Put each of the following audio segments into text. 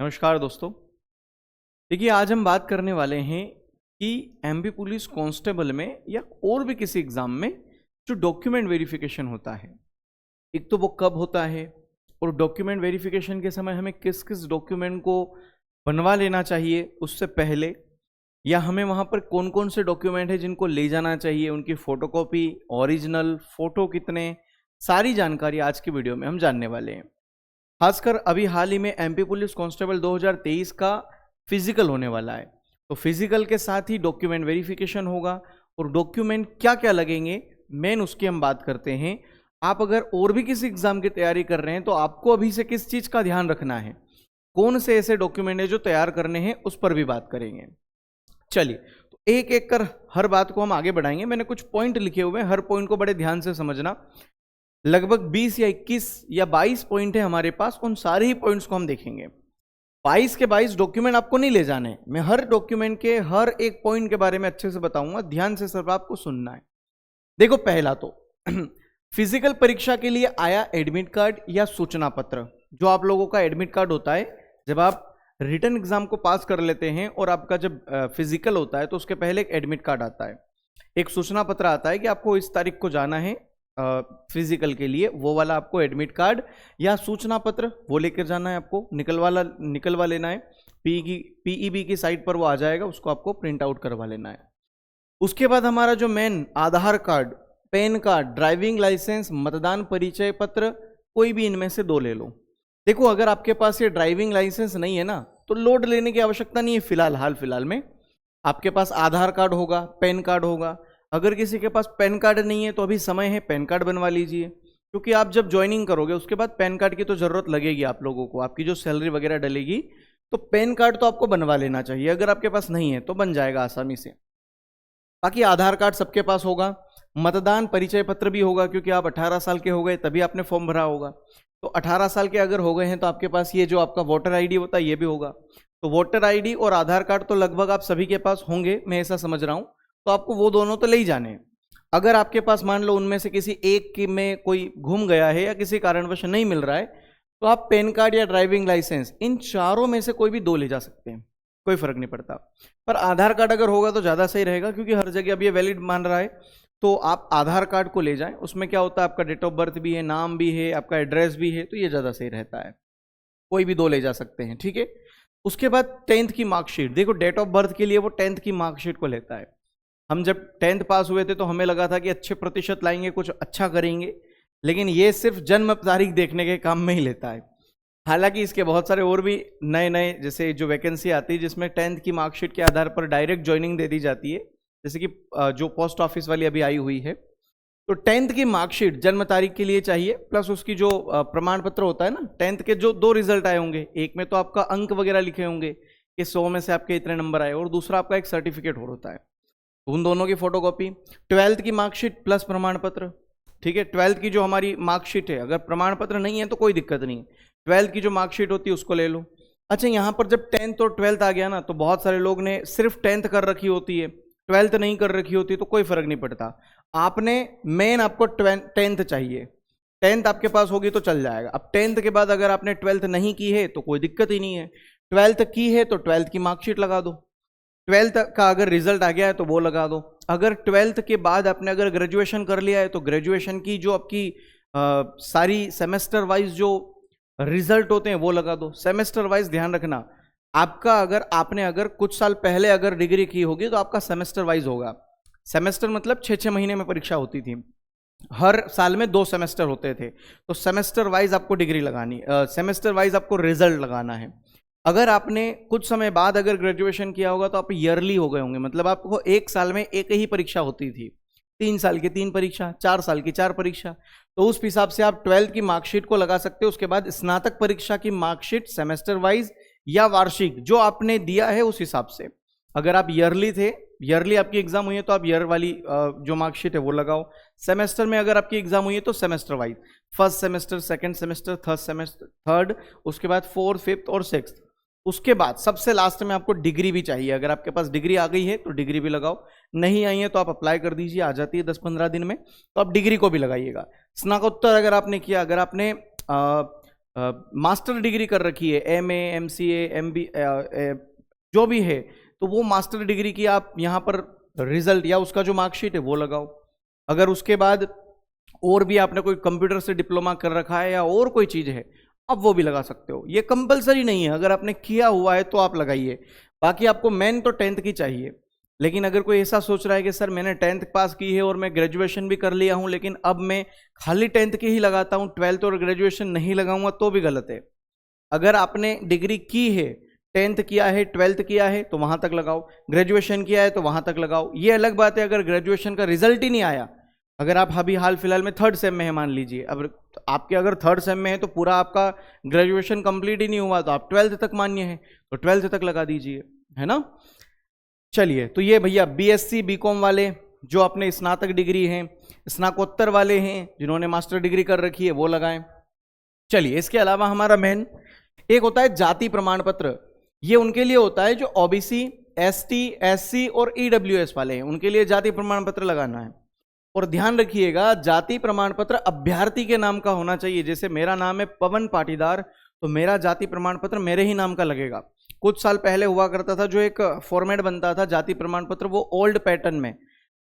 नमस्कार दोस्तों। देखिए, आज हम बात करने वाले हैं कि एमपी पुलिस कांस्टेबल में या और भी किसी एग्ज़ाम में जो डॉक्यूमेंट वेरिफिकेशन होता है, एक तो वो कब होता है और डॉक्यूमेंट वेरिफिकेशन के समय हमें किस किस डॉक्यूमेंट को बनवा लेना चाहिए उससे पहले, या हमें वहाँ पर कौन कौन से डॉक्यूमेंट है जिनको ले जाना चाहिए, उनकी फ़ोटोकॉपी, ओरिजिनल, फ़ोटो कितने, सारी जानकारी आज की वीडियो में हम जानने वाले हैं। खासकर अभी हाल ही में एमपी पुलिस कांस्टेबल 2023 का फिजिकल होने वाला है, तो फिजिकल के साथ ही डॉक्यूमेंट वेरिफिकेशन होगा और डॉक्यूमेंट क्या क्या लगेंगे मेन उसकी हम बात करते हैं। आप अगर और भी किसी एग्जाम की तैयारी कर रहे हैं तो आपको अभी से किस चीज़ का ध्यान रखना है, कौन से ऐसे डॉक्यूमेंट है जो तैयार करने हैं, उस पर भी बात करेंगे। चलिए, तो एक एक कर हर बात को हम आगे बढ़ाएंगे। मैंने कुछ पॉइंट लिखे हुए हैं, हर पॉइंट को बड़े ध्यान से समझना। लगभग 20 या 21 या 22 पॉइंट है हमारे पास, उन सारे ही पॉइंट्स को हम देखेंगे। 22 के 22 डॉक्यूमेंट आपको नहीं ले जाने, मैं हर डॉक्यूमेंट के हर एक पॉइंट के बारे में अच्छे से बताऊंगा, ध्यान से सब आपको सुनना है। देखो, पहला तो फिजिकल परीक्षा के लिए आया एडमिट कार्ड या सूचना पत्र। जो आप लोगों का एडमिट कार्ड होता है जब आप रिटन एग्जाम को पास कर लेते हैं, और आपका जब फिजिकल होता है तो उसके पहले एक एडमिट कार्ड आता है, एक सूचना पत्र आता है कि आपको इस तारीख को जाना है फिजिकल के लिए। वो वाला आपको एडमिट कार्ड या सूचना पत्र वो लेकर जाना है, आपको निकलवा लेना है। पीईबी की साइट पर वो आ जाएगा, उसको आपको प्रिंट आउट करवा लेना है। उसके बाद हमारा जो main Aadhaar card, PAN card, driving licence, मतदान परिचय पत्र, कोई भी इनमें से 2 ले लो। देखो, अगर आपके पास ये ड्राइविंग लाइसेंस नहीं है ना तो लोड लेने की आवश्यकता नहीं है। हाल फिलहाल में आपके पास आधार कार्ड होगा, पैन कार्ड होगा। अगर किसी के पास पैन कार्ड नहीं है तो अभी समय है, पैन कार्ड बनवा लीजिए, क्योंकि आप जब ज्वाइनिंग करोगे उसके बाद पैन कार्ड की तो जरूरत लगेगी आप लोगों को। आपकी जो सैलरी वगैरह डलेगी तो पैन कार्ड तो आपको बनवा लेना चाहिए। अगर आपके पास नहीं है तो बन जाएगा आसानी से। बाकी आधार कार्ड सबके पास होगा, मतदान परिचय पत्र भी होगा, क्योंकि आप 18 साल के हो गए तभी आपने फॉर्म भरा होगा। तो 18 साल के अगर हो गए हैं तो आपके पास ये जो आपका वोटर आईडी होता है ये भी होगा। तो वोटर आईडी और आधार कार्ड तो लगभग आप सभी के पास होंगे, मैं ऐसा समझ रहा हूं। तो आपको वो दोनों तो ले ही जाने हैं। अगर आपके पास मान लो उनमें से किसी एक की में कोई घूम गया है या किसी कारणवश नहीं मिल रहा है, तो आप पैन कार्ड या ड्राइविंग लाइसेंस, इन चारों में से कोई भी 2 ले जा सकते हैं, कोई फर्क नहीं पड़ता। पर आधार कार्ड अगर होगा तो ज़्यादा सही रहेगा, क्योंकि हर जगह अब ये वैलिड मान रहा है। तो आप आधार कार्ड को ले जाएं, उसमें क्या होता है, आपका डेट ऑफ बर्थ भी है, नाम भी है, आपका एड्रेस भी है, तो ये ज़्यादा सही रहता है। कोई भी 2 ले जा सकते हैं, ठीक है। उसके बाद 10th की मार्कशीट। देखो, डेट ऑफ बर्थ के लिए वो 10th की मार्कशीट को लेता है। हम जब 10th पास हुए थे तो हमें लगा था कि अच्छे प्रतिशत लाएंगे, कुछ अच्छा करेंगे, लेकिन ये सिर्फ जन्म तारीख देखने के काम में ही लेता है। हालांकि इसके बहुत सारे और भी नए नए, जैसे जो वैकेंसी आती है जिसमें 10th की मार्कशीट के आधार पर डायरेक्ट ज्वाइनिंग दे दी जाती है, जैसे कि जो पोस्ट ऑफिस वाली अभी आई हुई है। तो 10th की मार्कशीट जन्म तारीख के लिए चाहिए, प्लस उसकी जो प्रमाण पत्र होता है ना, 10th के जो 2 रिजल्ट आए होंगे, एक में तो आपका अंक वगैरह लिखे होंगे कि 100 में से आपके इतने नंबर आए, और दूसरा आपका एक सर्टिफिकेट और होता है, उन दोनों की फोटोकॉपी। 12th की मार्कशीट प्लस प्रमाण पत्र, ठीक है। 12th की जो हमारी मार्कशीट है, अगर प्रमाण पत्र नहीं है तो कोई दिक्कत नहीं, 12th की जो मार्कशीट होती है उसको ले लो। अच्छा, यहाँ पर जब 10th और 12th आ गया ना, तो बहुत सारे लोग ने सिर्फ 10th कर रखी होती है, 12th नहीं कर रखी होती, तो कोई फर्क नहीं पड़ता। आपने मेन आपको 10th चाहिए, 10th आपके पास होगी तो चल जाएगा। अब 10th के बाद अगर आपने 12th नहीं की है तो कोई दिक्कत ही नहीं है। 12th की है तो 12th की मार्कशीट लगा दो, 12th का अगर रिजल्ट आ गया है तो वो लगा दो। अगर 12th के बाद आपने अगर ग्रेजुएशन कर लिया है तो ग्रेजुएशन की जो आपकी सारी सेमेस्टर वाइज जो रिजल्ट होते हैं वो लगा दो। सेमेस्टर वाइज ध्यान रखना, आपका अगर कुछ साल पहले अगर डिग्री की होगी तो आपका सेमेस्टर वाइज होगा। सेमेस्टर मतलब 6-6 महीने में परीक्षा होती थी, हर साल में 2 सेमेस्टर होते थे, तो सेमेस्टर वाइज आपको डिग्री लगानी, सेमेस्टर वाइज आपको रिजल्ट लगाना है। अगर आपने कुछ समय बाद अगर ग्रेजुएशन किया होगा तो आप ईयरली हो गए होंगे, मतलब आपको 1 साल में एक ही परीक्षा होती थी, 3 साल की 3 परीक्षा, 4 साल की 4 परीक्षा, तो उस हिसाब से आप 12th की मार्कशीट को लगा सकते हो। उसके बाद स्नातक परीक्षा की मार्कशीट सेमेस्टर वाइज या वार्षिक जो आपने दिया है उस हिसाब से। अगर आप ईयरली थे, ईयरली आपकी एग्जाम हुई है तो आप ईयर वाली जो मार्कशीट है वो लगाओ। सेमेस्टर में अगर आपकी एग्जाम हुई है तो semester wise, first semester, second semester, third, उसके बाद 4th, 5th और 6th। उसके बाद सबसे लास्ट में आपको डिग्री भी चाहिए। अगर आपके पास डिग्री आ गई है तो डिग्री भी लगाओ, नहीं आई है तो आप अप्लाई कर दीजिए, आ जाती है 10-15 दिन में, तो आप डिग्री को भी लगाइएगा। स्नातकोत्तर अगर आपने किया, अगर आपने मास्टर डिग्री कर रखी है, MA MCA MB जो भी है, तो वो मास्टर डिग्री की आप यहाँ पर रिजल्ट या उसका जो मार्कशीट है वो लगाओ। अगर उसके बाद और भी आपने कोई कंप्यूटर से डिप्लोमा कर रखा है या और कोई चीज़ है, अब वो भी लगा सकते हो। ये कंपलसरी नहीं है, अगर आपने किया हुआ है तो आप लगाइए। बाकी आपको मेन तो 10th की चाहिए। लेकिन अगर कोई ऐसा सोच रहा है कि सर मैंने 10th पास की है और मैं ग्रेजुएशन भी कर लिया हूं, लेकिन अब मैं खाली 10th की ही लगाता हूं, 12th और ग्रेजुएशन नहीं लगाऊंगा, तो भी गलत है। अगर आपने डिग्री की है, 10th किया है, 12th किया है, तो वहां तक लगाओ, ग्रेजुएशन किया है तो वहां तक लगाओ। ये अलग बात है अगर ग्रेजुएशन का रिजल्ट ही नहीं आया, अगर आप अभी हाल फिलहाल में 3rd सेम में है मान लीजिए, अब आपके अगर 3rd सेम में है तो पूरा आपका ग्रेजुएशन कंप्लीट ही नहीं हुआ, तो आप 12th तक मान्य है, तो 12th तक लगा दीजिए, है ना। चलिए, तो ये भैया BSc BCom वाले जो अपने स्नातक डिग्री हैं, स्नाकोत्तर वाले हैं जिन्होंने मास्टर डिग्री कर रखी है वो लगाएं। चलिए, इसके अलावा हमारा मेन एक होता है जाति प्रमाण पत्र। ये उनके लिए होता है जो OBC ST SC और EWS वाले हैं, उनके लिए जाति प्रमाण पत्र लगाना है। और ध्यान रखिएगा, जाति प्रमाण पत्र अभ्यर्थी के नाम का होना चाहिए। जैसे मेरा नाम है पवन पाटीदार, तो मेरा जाति प्रमाण पत्र मेरे ही नाम का लगेगा। कुछ साल पहले हुआ करता था जो एक फॉर्मेट बनता था जाति प्रमाण पत्र, वो ओल्ड पैटर्न में,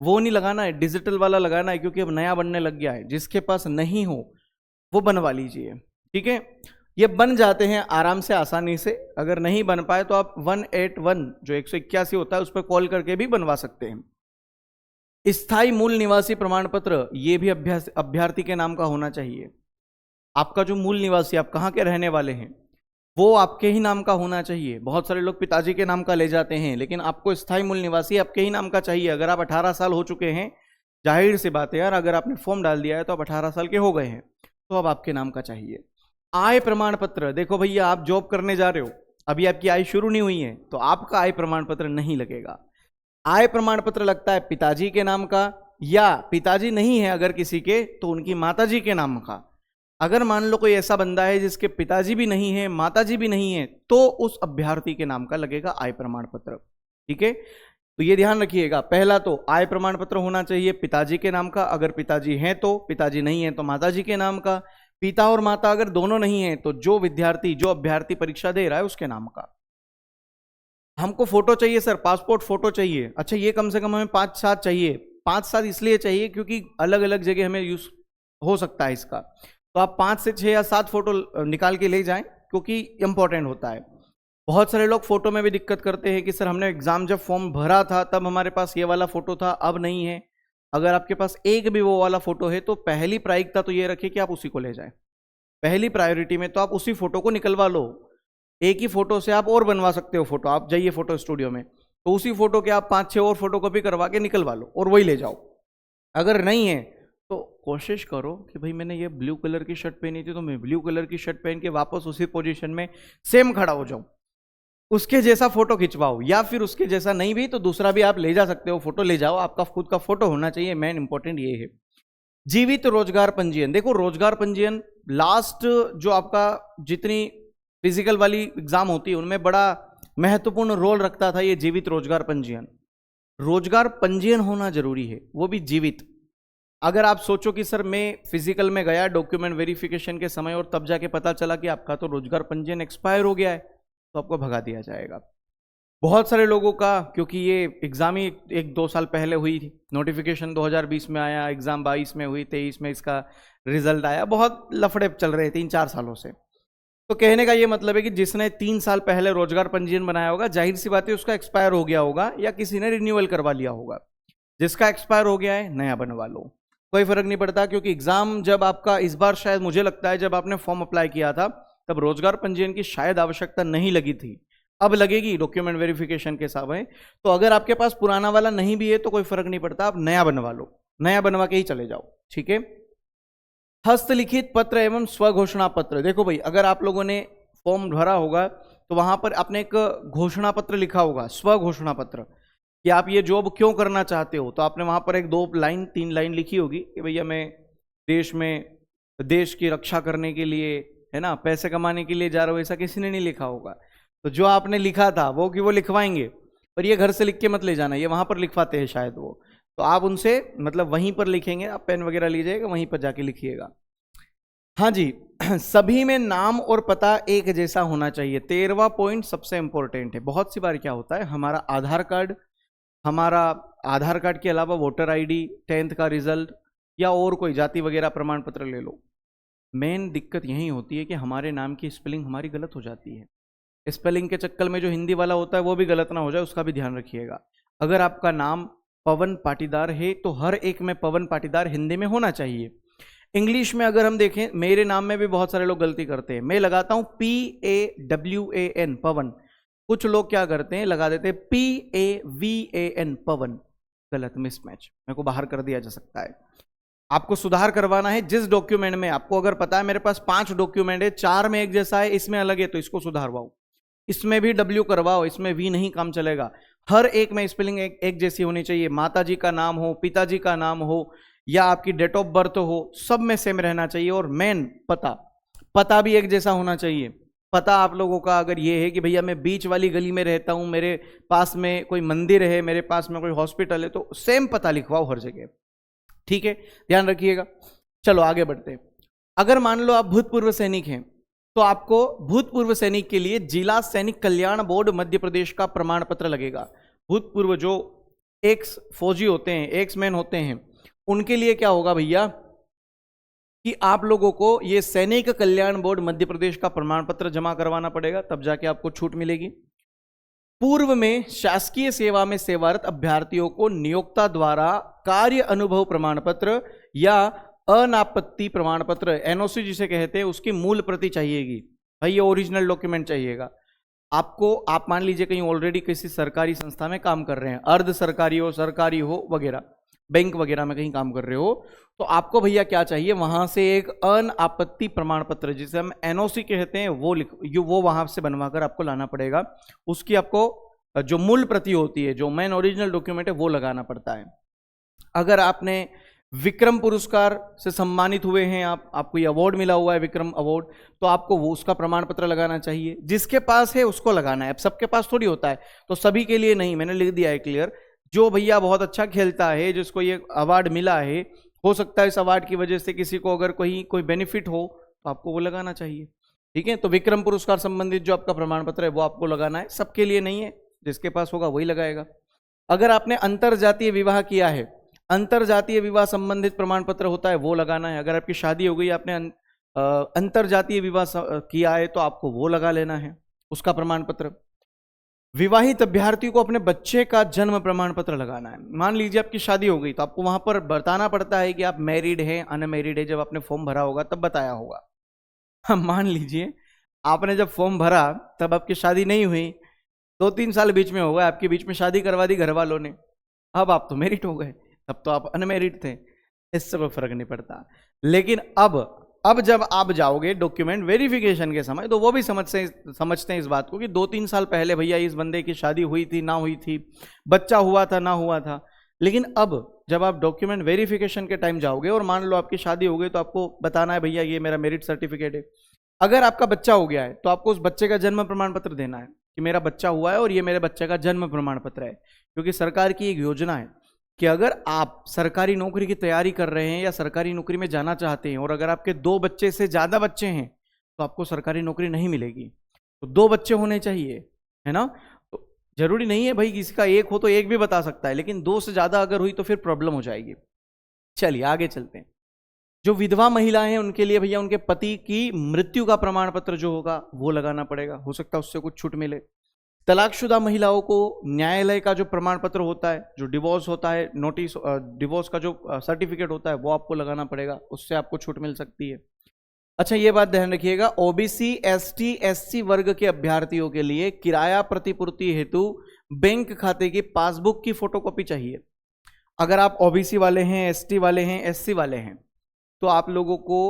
वो नहीं लगाना है, डिजिटल वाला लगाना है, क्योंकि अब नया बनने लग गया है। जिसके पास नहीं हो वो बनवा लीजिए, ठीक है। ये बन जाते हैं आराम से, आसानी से। अगर नहीं बन पाए तो आप 181 जो 181 होता है उस पर कॉल करके भी बनवा सकते हैं। स्थायी मूल निवासी प्रमाण पत्र, ये भी अभ्यर्थी के नाम का होना चाहिए। आपका जो मूल निवासी, आप कहाँ के रहने वाले हैं, वो आपके ही नाम का होना चाहिए। बहुत सारे लोग पिताजी के नाम का ले जाते हैं, लेकिन आपको स्थायी मूल निवासी आपके ही नाम का चाहिए। अगर आप 18 साल हो चुके हैं, जाहिर सी बात है यार, अगर आपने फॉर्म डाल दिया है तो आप 18 साल के हो गए हैं, तो अब आपके नाम का चाहिए। आय प्रमाण पत्र, देखो भैया आप जॉब करने जा रहे हो, अभी आपकी आय शुरू नहीं हुई है, तो आपका आय प्रमाण पत्र नहीं लगेगा। आय प्रमाण पत्र लगता है पिताजी के नाम का, या पिताजी नहीं है अगर किसी के, तो उनकी माताजी के नाम का। अगर मान लो कोई ऐसा बंदा है जिसके पिताजी भी नहीं है, माताजी भी नहीं है, तो उस अभ्यर्थी के नाम का लगेगा आय प्रमाण पत्र, ठीक है। तो ये ध्यान रखिएगा, पहला तो आय प्रमाण पत्र होना चाहिए पिताजी के नाम का, अगर पिताजी हैं तो, पिताजी नहीं है तो माताजी के नाम का। पिता और माता अगर दोनों नहीं है तो जो विद्यार्थी, जो अभ्यर्थी परीक्षा दे रहा है उसके नाम का। हमको फोटो चाहिए सर, पासपोर्ट फोटो चाहिए। अच्छा, ये कम से कम हमें 5-7 चाहिए। 5-7 इसलिए चाहिए क्योंकि अलग अलग जगह हमें यूज हो सकता है इसका, तो आप 5 से 6 या 7 फोटो निकाल के ले जाएं, क्योंकि इंपॉर्टेंट होता है। बहुत सारे लोग फोटो में भी दिक्कत करते हैं कि सर हमने एग्जाम जब फॉर्म भरा था तब हमारे पास ये वाला फोटो था, अब नहीं है। अगर आपके पास एक भी वो वाला फोटो है तो पहली प्रायिकता तो ये रखिए कि आप उसी को ले जाएं। पहली प्रायोरिटी में तो आप उसी फोटो को निकलवा लो। एक ही फोटो से आप और बनवा सकते हो फोटो, आप जाइए फोटो स्टूडियो में, तो उसी फोटो के आप 5-6 और फोटो कॉपी करवा के निकलवा लो और वही ले जाओ। अगर नहीं है तो कोशिश करो कि भाई मैंने ये ब्लू कलर की शर्ट पहनी थी तो मैं ब्लू कलर की शर्ट पहन के वापस उसी पोजीशन में सेम खड़ा हो जाऊं, उसके जैसा फोटो खिंचवाओ। या फिर उसके जैसा नहीं भी तो दूसरा भी आप ले जा सकते हो, फोटो ले जाओ, आपका खुद का फोटो होना चाहिए, मेन इंपॉर्टेंट ये है। जीवित रोजगार पंजीयन, देखो रोजगार पंजीयन लास्ट जो आपका जितनी फिजिकल वाली एग्जाम होती है उनमें बड़ा महत्वपूर्ण रोल रखता था ये जीवित रोजगार पंजीयन। रोजगार पंजीयन होना जरूरी है, वो भी जीवित। अगर आप सोचो कि सर मैं फिजिकल में गया डॉक्यूमेंट वेरिफिकेशन के समय और तब जाके पता चला कि आपका तो रोजगार पंजीयन एक्सपायर हो गया है, तो आपको भगा दिया जाएगा। बहुत सारे लोगों का, क्योंकि ये एग्जाम ही 1-2 साल पहले हुई थी, नोटिफिकेशन 2020 में आया, एग्जाम 22 में हुई, 23 में इसका रिजल्ट आया, बहुत लफड़े चल रहे 3-4 सालों से। तो कहने का ये मतलब है कि जिसने 3 साल पहले रोजगार पंजीयन बनाया होगा, जाहिर सी बात है उसका एक्सपायर हो गया होगा या किसी ने रिन्यूअल करवा लिया होगा। जिसका एक्सपायर हो गया है नया बनवा लो, कोई फर्क नहीं पड़ता। क्योंकि एग्जाम जब आपका इस बार, शायद मुझे लगता है जब आपने फॉर्म अप्लाई किया था तब रोजगार पंजीयन की शायद आवश्यकता नहीं लगी थी, अब लगेगी डॉक्यूमेंट वेरिफिकेशन के समय। तो अगर आपके पास पुराना वाला नहीं भी है तो कोई फर्क नहीं पड़ता, आप नया बनवा लो, नया बनवा के ही चले जाओ, ठीक है। हस्तलिखित पत्र एवं स्वघोषणा पत्र, देखो भाई अगर आप लोगों ने फॉर्म भरा होगा तो वहां पर आपने एक घोषणा पत्र लिखा होगा, स्वघोषणा पत्र, कि आप ये जॉब क्यों करना चाहते हो। तो आपने वहां पर 1-2 लाइन 3 लाइन लिखी होगी कि भैया मैं देश की रक्षा करने के लिए, है ना, पैसे कमाने के लिए जा रहा हूँ, ऐसा किसी ने नहीं लिखा होगा। तो जो आपने लिखा था वो लिखवाएंगे, पर ये घर से लिख के मत ले जाना, ये वहां पर लिखवाते हैं शायद वो, तो आप उनसे मतलब वहीं पर लिखेंगे, आप पेन वगैरह लीजिएगा, वहीं पर जाके लिखिएगा। हाँ जी, सभी में नाम और पता एक जैसा होना चाहिए। 13वां पॉइंट सबसे इंपॉर्टेंट है। बहुत सी बार क्या होता है, हमारा आधार कार्ड के अलावा वोटर आईडी, 10th का रिजल्ट या और कोई जाति वगैरह प्रमाण पत्र ले लो, मेन दिक्कत यही होती है कि हमारे नाम की स्पेलिंग हमारी गलत हो जाती है। स्पेलिंग के चक्कर में जो हिंदी वाला होता है वो भी गलत ना हो जाए, उसका भी ध्यान रखिएगा। अगर आपका नाम पवन पाटीदार है तो हर एक में पवन पाटीदार हिंदी में होना चाहिए। इंग्लिश में अगर हम देखें, मेरे नाम में भी बहुत सारे लोग गलती करते हैं। मैं लगाता हूं PAWAN पवन, कुछ लोग क्या करते हैं लगा देते हैं PAVAN पवन, गलत, मिसमैच, मेरे को बाहर कर दिया जा सकता है। आपको सुधार करवाना है जिस डॉक्यूमेंट में, आपको अगर पता है मेरे पास 5 डॉक्यूमेंट है, 4 में एक जैसा है, इसमें अलग है, तो इसको सुधारवाओ। इसमें भी W करवाओ, इसमें V नहीं काम चलेगा। हर एक में स्पेलिंग एक जैसी होनी चाहिए। माताजी का नाम हो, पिताजी का नाम हो या आपकी डेट ऑफ बर्थ हो, सब में सेम रहना चाहिए। और मेन पता भी एक जैसा होना चाहिए। पता आप लोगों का अगर ये है कि भैया मैं बीच वाली गली में रहता हूं, मेरे पास में कोई मंदिर है, मेरे पास में कोई हॉस्पिटल है, तो सेम पता लिखवाओ हर जगह, ठीक है, ध्यान रखिएगा। चलो आगे बढ़ते हैं। अगर मान लो आप भूतपूर्व सैनिक हैं तो आपको भूतपूर्व सैनिक के लिए जिला सैनिक कल्याण बोर्ड मध्य प्रदेश का प्रमाण पत्र लगेगा। भूतपूर्व जो एक्स फौजी होते हैं, एक्स मैन होते हैं, उनके लिए क्या होगा भैया कि आप लोगों को ये सैनिक कल्याण बोर्ड मध्य प्रदेश का प्रमाण पत्र जमा करवाना पड़ेगा, तब जाके आपको छूट मिलेगी। पूर्व में शासकीय सेवा में सेवारत अभ्यर्थियों को नियोक्ता द्वारा कार्य अनुभव प्रमाण पत्र या अनापत्ति प्रमाण पत्र, NOC जिसे कहते हैं, उसकी मूल प्रति चाहिएगी। भाई ये ओरिजिनल डॉक्यूमेंट चाहिएगा आपको। आप मान लीजिए कहीं ऑलरेडी किसी सरकारी संस्था में काम कर रहे हैं, अर्ध सरकारी हो, सरकारी हो वगैरह, बैंक वगैरह में कहीं काम कर रहे हो, तो आपको भैया क्या चाहिए, वहां से एक अनापत्ति प्रमाण पत्र जिसे हम NOC कहते हैं वो वहां से बनवाकर आपको लाना पड़ेगा। उसकी आपको जो मूल प्रति होती है, जो मेन ओरिजिनल डॉक्यूमेंट है, वो लगाना पड़ता है। अगर आपने विक्रम पुरस्कार से सम्मानित हुए हैं, आपको ये अवार्ड मिला हुआ है विक्रम अवार्ड, तो आपको वो उसका प्रमाण पत्र लगाना चाहिए। जिसके पास है उसको लगाना है, अब सबके पास थोड़ी होता है, तो सभी के लिए नहीं, मैंने लिख दिया है क्लियर। जो भैया बहुत अच्छा खेलता है, जिसको ये अवार्ड मिला है, हो सकता है इस अवार्ड की वजह से किसी को अगर कोई बेनिफिट हो, तो आपको वो लगाना चाहिए, ठीक है। तो विक्रम पुरस्कार संबंधित जो आपका प्रमाण पत्र है वो आपको लगाना है, सबके लिए नहीं है, जिसके पास होगा वही लगाएगा। अगर आपने अंतरजातीय विवाह किया है, अंतरजातीय विवाह संबंधित प्रमाण पत्र होता है, वो लगाना है। अगर आपकी शादी हो गई, आपने अंतरजातीय विवाह किया है, तो आपको वो लगा लेना है, उसका प्रमाण पत्र। विवाहित अभ्यर्थी को अपने बच्चे का जन्म प्रमाण पत्र लगाना है। मान लीजिए आपकी शादी हो गई, तो आपको वहां पर बताना पड़ता है कि आप मैरिड हैं, अनमैरिड है। जब आपने फॉर्म भरा होगा तब बताया होगा। मान लीजिए आपने जब फॉर्म भरा तब आपकी शादी नहीं हुई, 2-3 साल बीच में हो गए, आपके बीच में शादी करवा दी घर वालों ने, अब आप तो मैरिड हो गए, तब तो आप अनमैरिड थे, इससे कोई फर्क नहीं पड़ता। लेकिन अब जब आप जाओगे डॉक्यूमेंट वेरिफिकेशन के समय, तो वो भी समझते हैं इस बात को कि 2-3 साल पहले भैया इस बंदे की शादी हुई थी, ना हुई थी, बच्चा हुआ था, ना हुआ था। लेकिन अब जब आप डॉक्यूमेंट वेरिफिकेशन के टाइम जाओगे और मान लो आपकी शादी हो गई, तो आपको बताना है भैया ये मेरा मैरिज सर्टिफिकेट है। अगर आपका बच्चा हो गया है, तो आपको उस बच्चे का जन्म प्रमाण पत्र देना है कि मेरा बच्चा हुआ है और ये मेरे बच्चे का जन्म प्रमाण पत्र है। क्योंकि सरकार की एक योजना है कि अगर आप सरकारी नौकरी की तैयारी कर रहे हैं या सरकारी नौकरी में जाना चाहते हैं और अगर आपके 2 बच्चे से ज़्यादा बच्चे हैं, तो आपको सरकारी नौकरी नहीं मिलेगी। तो 2 बच्चे होने चाहिए, है ना। तो जरूरी नहीं है भाई किसी का 1 हो तो 1 भी बता सकता है, लेकिन 2 से ज़्यादा अगर हुई तो फिर प्रॉब्लम हो जाएगी। चलिए आगे चलते हैं। जो विधवा महिलाएं हैं उनके लिए भैया उनके पति की मृत्यु का प्रमाण पत्र जो होगा वो लगाना पड़ेगा, हो सकता है उससे कुछ छूट मिले। तलाकशुदा महिलाओं को न्यायालय का जो प्रमाण पत्र होता है, जो डिवोर्स होता है, नोटिस डिवोर्स का जो सर्टिफिकेट होता है, वो आपको लगाना पड़ेगा, उससे आपको छूट मिल सकती है। अच्छा ये बात ध्यान रखिएगा, OBC ST SC वर्ग के अभ्यर्थियों के लिए किराया प्रतिपूर्ति हेतु बैंक खाते की पासबुक की फोटोकॉपी चाहिए। अगर आप OBC वाले हैं, ST वाले हैं, SC वाले हैं, तो आप लोगों को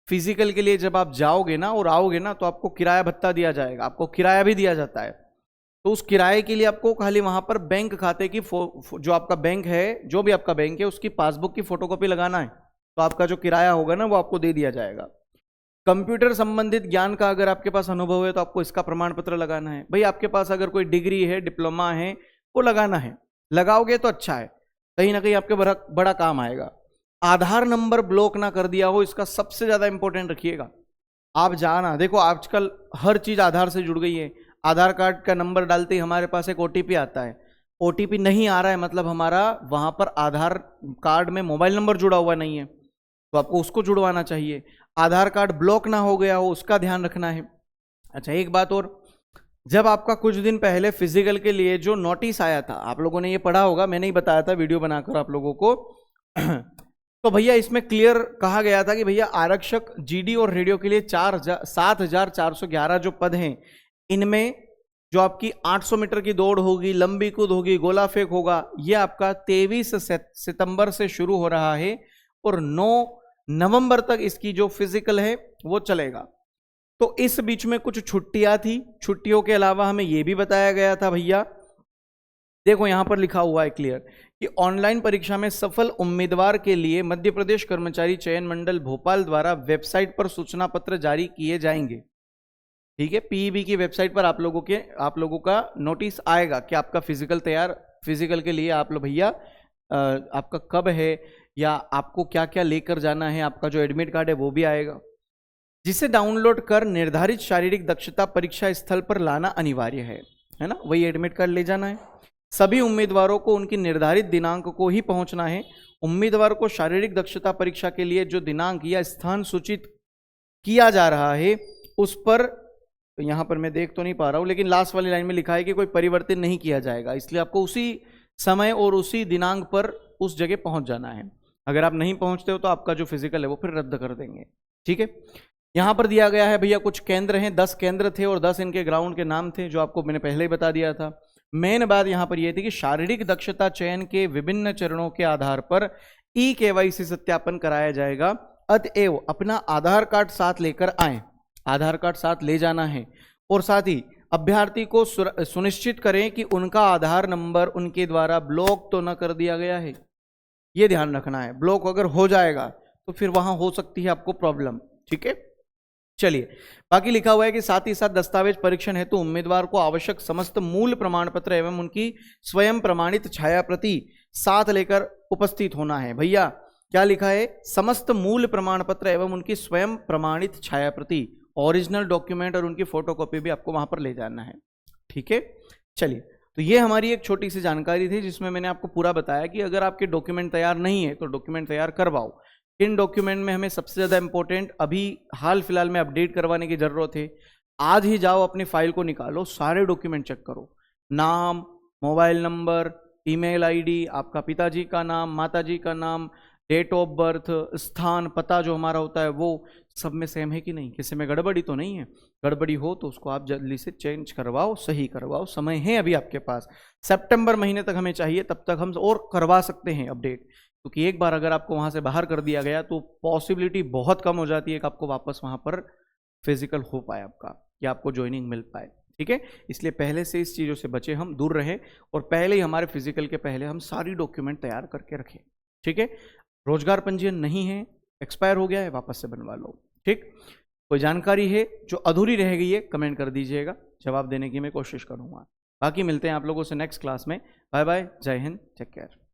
फिजिकल के लिए जब आप जाओगे ना और आओगे ना, तो आपको किराया भत्ता दिया जाएगा, आपको किराया भी दिया जाता है। तो उस किराए के लिए आपको खाली वहां पर बैंक खाते की जो आपका बैंक है, जो भी आपका बैंक है, उसकी पासबुक की फोटोकॉपी लगाना है, तो आपका जो किराया होगा ना वो आपको दे दिया जाएगा। कंप्यूटर संबंधित ज्ञान का अगर आपके पास अनुभव है तो आपको इसका प्रमाण पत्र लगाना है। भाई आपके पास अगर कोई डिग्री है, डिप्लोमा है, वो लगाना है, लगाओगे तो अच्छा है, कहीं ना कहीं आपके बड़ा काम आएगा। आधार नंबर ब्लॉक ना कर दिया हो, इसका सबसे ज्यादा इंपॉर्टेंट रखिएगा। आप जाना, देखो आजकल हर चीज आधार से जुड़ गई है। आधार कार्ड का नंबर डालते ही हमारे पास एक ओटीपी आता है। ओटीपी नहीं आ रहा है मतलब हमारा वहां पर आधार कार्ड में मोबाइल नंबर जुड़ा हुआ नहीं है, तो आपको उसको जुड़वाना चाहिए। आधार कार्ड ब्लॉक ना हो गया हो, उसका ध्यान रखना है। अच्छा, एक बात और, जब आपका कुछ दिन पहले फिजिकल के लिए जो नोटिस आया था, आप लोगों ने ये पढ़ा होगा, मैंने ही बताया था वीडियो बनाकर आप लोगों को तो भैया इसमें क्लियर कहा गया था कि भैया आरक्षक जीडी और रेडियो के लिए 7,411 जो पद हैं, इनमें जो आपकी 800 मीटर की दौड़ होगी, लंबी कूद होगी, गोला फेंक होगा, ये आपका 23 सितंबर से शुरू हो रहा है और 9 नवंबर तक इसकी जो फिजिकल है वो चलेगा। तो इस बीच में कुछ छुट्टियां थी, छुट्टियों के अलावा हमें यह भी बताया गया था भैया, देखो यहां पर लिखा हुआ है क्लियर कि ऑनलाइन परीक्षा में सफल उम्मीदवार के लिए मध्य प्रदेश कर्मचारी चयन मंडल भोपाल द्वारा वेबसाइट पर सूचना पत्र जारी किए जाएंगे। ठीक है, पीईबी की वेबसाइट पर आप लोगों का नोटिस आएगा कि आपका फिजिकल के लिए आप लोग भैया आपका कब है या आपको क्या क्या लेकर जाना है, आपका जो एडमिट कार्ड है वो भी आएगा, जिसे डाउनलोड कर निर्धारित शारीरिक दक्षता परीक्षा स्थल पर लाना अनिवार्य है ना, वही एडमिट कार्ड ले जाना है। सभी उम्मीदवारों को उनकी निर्धारित दिनांक को ही पहुंचना है। उम्मीदवार को शारीरिक दक्षता परीक्षा के लिए जो दिनांक या स्थान सूचित किया जा रहा है उस पर, यहां पर मैं देख तो नहीं पा रहा हूं लेकिन लास्ट वाली लाइन में लिखा है कि कोई परिवर्तन नहीं किया जाएगा, इसलिए आपको उसी समय और उसी दिनांक पर उस जगह पहुंच जाना है। अगर आप नहीं पहुंचते हो तो आपका जो फिजिकल है वो फिर रद्द कर देंगे। ठीक है, यहां पर दिया गया है भैया कुछ केंद्र हैं, 10 केंद्र थे और 10 इनके ग्राउंड के नाम थे, जो आपको मैंने पहले ही बता दिया था। मेन बात यहां पर यह थी कि शारीरिक दक्षता चयन के विभिन्न चरणों के आधार पर ई-केवाईसी सत्यापन कराया जाएगा। अतएव अपना आधार कार्ड साथ लेकर आए, आधार कार्ड साथ ले जाना है और साथ ही अभ्यर्थी को सुनिश्चित करें कि उनका आधार नंबर उनके द्वारा ब्लॉक तो न कर दिया गया है, यह ध्यान रखना है। ब्लॉक अगर हो जाएगा तो फिर वहां हो सकती है आपको प्रॉब्लम। ठीक है, चलिए बाकी लिखा हुआ है कि साथ ही साथ दस्तावेज परीक्षण हेतु उम्मीदवार को आवश्यक समस्त मूल प्रमाण पत्र एवं उनकी स्वयं प्रमाणित छाया प्रति साथ लेकर उपस्थित होना है। भैया क्या लिखा है, समस्त मूल प्रमाण पत्र एवं उनकी स्वयं प्रमाणित छाया प्रति, ओरिजिनल डॉक्यूमेंट और उनकी फोटोकॉपी भी आपको वहां पर ले जाना है। ठीक है, चलिए तो ये हमारी एक छोटी सी जानकारी थी जिसमें मैंने आपको पूरा बताया कि अगर आपके डॉक्यूमेंट तैयार नहीं है तो डॉक्यूमेंट तैयार करवाओ। इन डॉक्यूमेंट में हमें सबसे ज़्यादा इंपॉर्टेंट अभी हाल फिलहाल में अपडेट करवाने की ज़रूरत है। आज ही जाओ अपनी फाइल को निकालो, सारे डॉक्यूमेंट चेक करो, नाम, मोबाइल नंबर, ईमेल आईडी, आपका पिताजी का नाम, माताजी का नाम, डेट ऑफ बर्थ, स्थान, पता जो हमारा होता है वो सब में सेम है कि नहीं, किसी में गड़बड़ी तो नहीं है। गड़बड़ी हो तो उसको आप जल्दी से चेंज करवाओ, सही करवाओ, समय है अभी आपके पास। सितंबर महीने तक हमें चाहिए, तब तक हम और करवा सकते हैं अपडेट, क्योंकि एक बार अगर आपको वहां से बाहर कर दिया गया तो पॉसिबिलिटी बहुत कम हो जाती है कि आपको वापस वहां पर फिजिकल हो पाए आपका, या आपको ज्वाइनिंग मिल पाए। ठीक है, इसलिए पहले से इस चीज़ों से बचे, हम दूर रहे और पहले ही हमारे फिजिकल के पहले हम सारी डॉक्यूमेंट तैयार करके रखें। ठीक है, रोजगार पंजीयन नहीं है, एक्सपायर हो गया है, वापस से बनवा लो। ठीक, कोई जानकारी है जो अधूरी रह गई है कमेंट कर दीजिएगा, जवाब देने की मैं कोशिश करूंगा। बाकी मिलते हैं आप लोगों से नेक्स्ट क्लास में। बाय बाय, जय हिंद, टेक केयर।